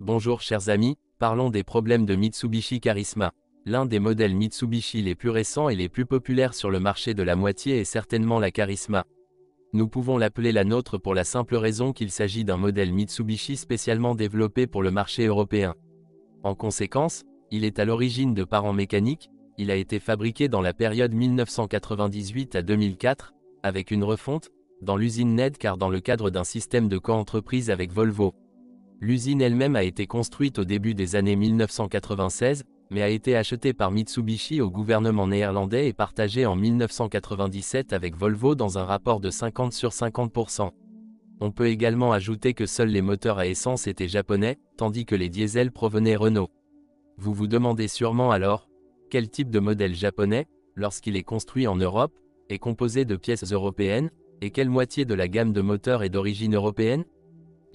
Bonjour chers amis, parlons des problèmes de Mitsubishi Charisma. L'un des modèles Mitsubishi les plus récents et les plus populaires sur le marché de la moitié est certainement la Charisma. Nous pouvons l'appeler la nôtre pour la simple raison qu'il s'agit d'un modèle Mitsubishi spécialement développé pour le marché européen. En conséquence, il est à l'origine de parents mécaniques, il a été fabriqué dans la période 1998 à 2004, avec une refonte, dans l'usine Nedcar dans le cadre d'un système de coentreprise avec Volvo. L'usine elle-même a été construite au début des années 1996, mais a été achetée par Mitsubishi au gouvernement néerlandais et partagée en 1997 avec Volvo dans un rapport de 50/50%. On peut également ajouter que seuls les moteurs à essence étaient japonais, tandis que les diesels provenaient Renault. Vous vous demandez sûrement alors, quel type de modèle japonais, lorsqu'il est construit en Europe, est composé de pièces européennes, et quelle moitié de la gamme de moteurs est d'origine européenne?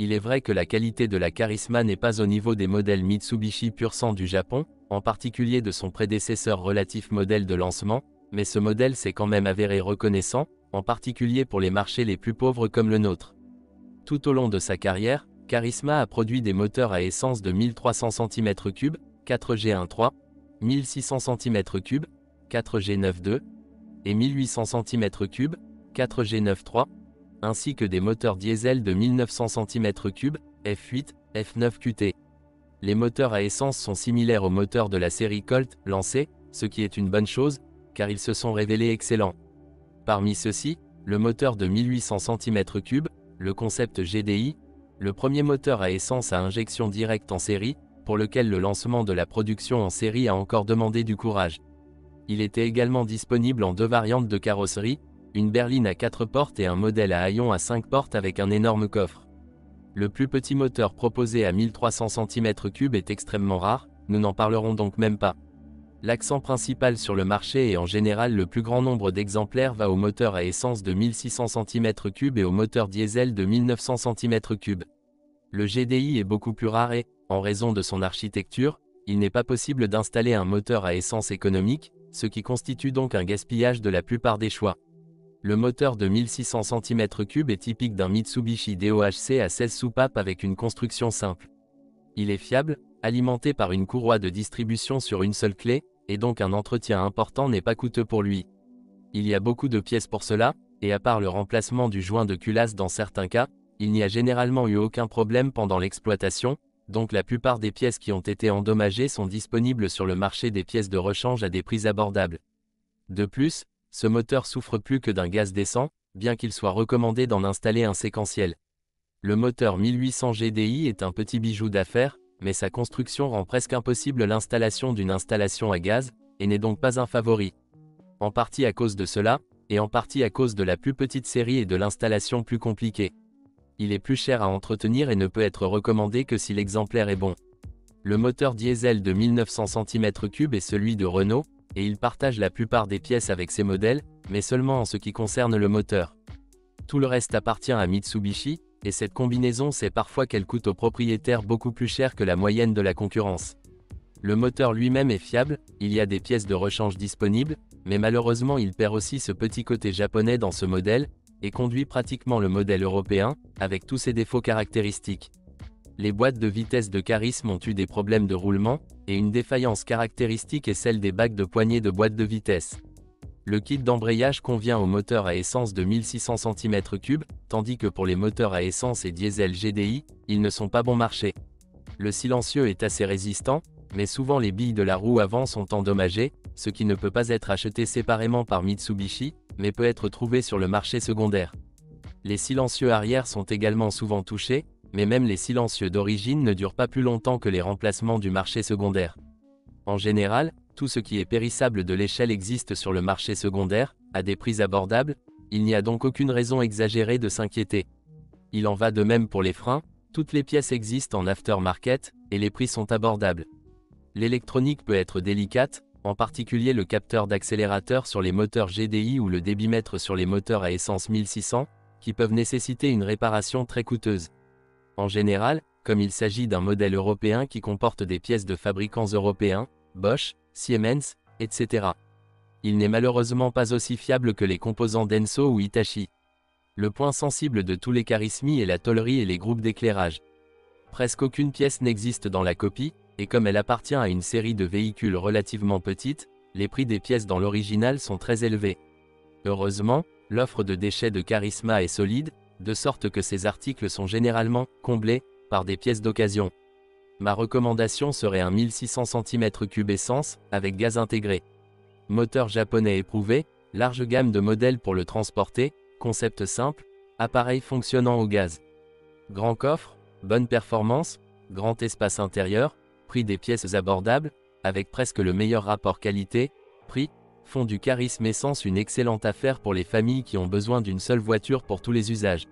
Il est vrai que la qualité de la Charisma n'est pas au niveau des modèles Mitsubishi pur sang du Japon, en particulier de son prédécesseur relatif modèle de lancement, mais ce modèle s'est quand même avéré reconnaissant, en particulier pour les marchés les plus pauvres comme le nôtre. Tout au long de sa carrière, Charisma a produit des moteurs à essence de 1300 cm3, 4G1.3, 1600 cm3, 4G9.2, et 1800 cm3, 4G9.3, ainsi que des moteurs diesel de 1900 cm3, F8, F9 QT. Les moteurs à essence sont similaires aux moteurs de la série Colt, lancés, ce qui est une bonne chose, car ils se sont révélés excellents. Parmi ceux-ci, le moteur de 1800 cm3, le concept GDI, le premier moteur à essence à injection directe en série, pour lequel le lancement de la production en série a encore demandé du courage. Il était également disponible en deux variantes de carrosserie, une berline à 4 portes et un modèle à haillons à 5 portes avec un énorme coffre. Le plus petit moteur proposé à 1300 cm3 est extrêmement rare, nous n'en parlerons donc même pas. L'accent principal sur le marché et en général le plus grand nombre d'exemplaires va au moteur à essence de 1600 cm3 et au moteur diesel de 1900 cm3. Le GDI est beaucoup plus rare et, en raison de son architecture, il n'est pas possible d'installer un moteur à essence économique, ce qui constitue donc un gaspillage de la plupart des choix. Le moteur de 1600 cm3 est typique d'un Mitsubishi DOHC à 16 soupapes avec une construction simple. Il est fiable, alimenté par une courroie de distribution sur une seule clé, et donc un entretien important n'est pas coûteux pour lui. Il y a beaucoup de pièces pour cela, et à part le remplacement du joint de culasse dans certains cas, il n'y a généralement eu aucun problème pendant l'exploitation, donc la plupart des pièces qui ont été endommagées sont disponibles sur le marché des pièces de rechange à des prix abordables. De plus, ce moteur souffre plus que d'un gaz décent, bien qu'il soit recommandé d'en installer un séquentiel. Le moteur 1800 GDI est un petit bijou d'affaires, mais sa construction rend presque impossible l'installation d'une installation à gaz, et n'est donc pas un favori. En partie à cause de cela, et en partie à cause de la plus petite série et de l'installation plus compliquée. Il est plus cher à entretenir et ne peut être recommandé que si l'exemplaire est bon. Le moteur diesel de 1900 cm3 est celui de Renault, et il partage la plupart des pièces avec ces modèles, mais seulement en ce qui concerne le moteur. Tout le reste appartient à Mitsubishi, et cette combinaison c'est parfois qu'elle coûte aux propriétaires beaucoup plus cher que la moyenne de la concurrence. Le moteur lui-même est fiable, il y a des pièces de rechange disponibles, mais malheureusement il perd aussi ce petit côté japonais dans ce modèle, et conduit pratiquement le modèle européen, avec tous ses défauts caractéristiques. Les boîtes de vitesse de Charisma ont eu des problèmes de roulement, et une défaillance caractéristique est celle des bacs de poignée de boîte de vitesse. Le kit d'embrayage convient aux moteurs à essence de 1600 cm3, tandis que pour les moteurs à essence et diesel GDI, ils ne sont pas bon marché. Le silencieux est assez résistant, mais souvent les billes de la roue avant sont endommagées, ce qui ne peut pas être acheté séparément par Mitsubishi, mais peut être trouvé sur le marché secondaire. Les silencieux arrière sont également souvent touchés, mais même les silencieux d'origine ne durent pas plus longtemps que les remplacements du marché secondaire. En général, tout ce qui est périssable de l'échelle existe sur le marché secondaire, à des prix abordables, il n'y a donc aucune raison exagérée de s'inquiéter. Il en va de même pour les freins, toutes les pièces existent en aftermarket, et les prix sont abordables. L'électronique peut être délicate, en particulier le capteur d'accélérateur sur les moteurs GDI ou le débitmètre sur les moteurs à essence 1600, qui peuvent nécessiter une réparation très coûteuse. En général, comme il s'agit d'un modèle européen qui comporte des pièces de fabricants européens, Bosch, Siemens, etc. Il n'est malheureusement pas aussi fiable que les composants Denso ou Hitachi. Le point sensible de tous les Charismi est la tôlerie et les groupes d'éclairage. Presque aucune pièce n'existe dans la copie, et comme elle appartient à une série de véhicules relativement petite, les prix des pièces dans l'original sont très élevés. Heureusement, l'offre de déchets de Charisma est solide, de sorte que ces articles sont généralement comblés par des pièces d'occasion. Ma recommandation serait un 1600 cm3 essence, avec gaz intégré. Moteur japonais éprouvé, large gamme de modèles pour le transporter, concept simple, appareil fonctionnant au gaz. Grand coffre, bonne performance, grand espace intérieur, prix des pièces abordables, avec presque le meilleur rapport qualité-prix, font du Charisme Essence une excellente affaire pour les familles qui ont besoin d'une seule voiture pour tous les usages.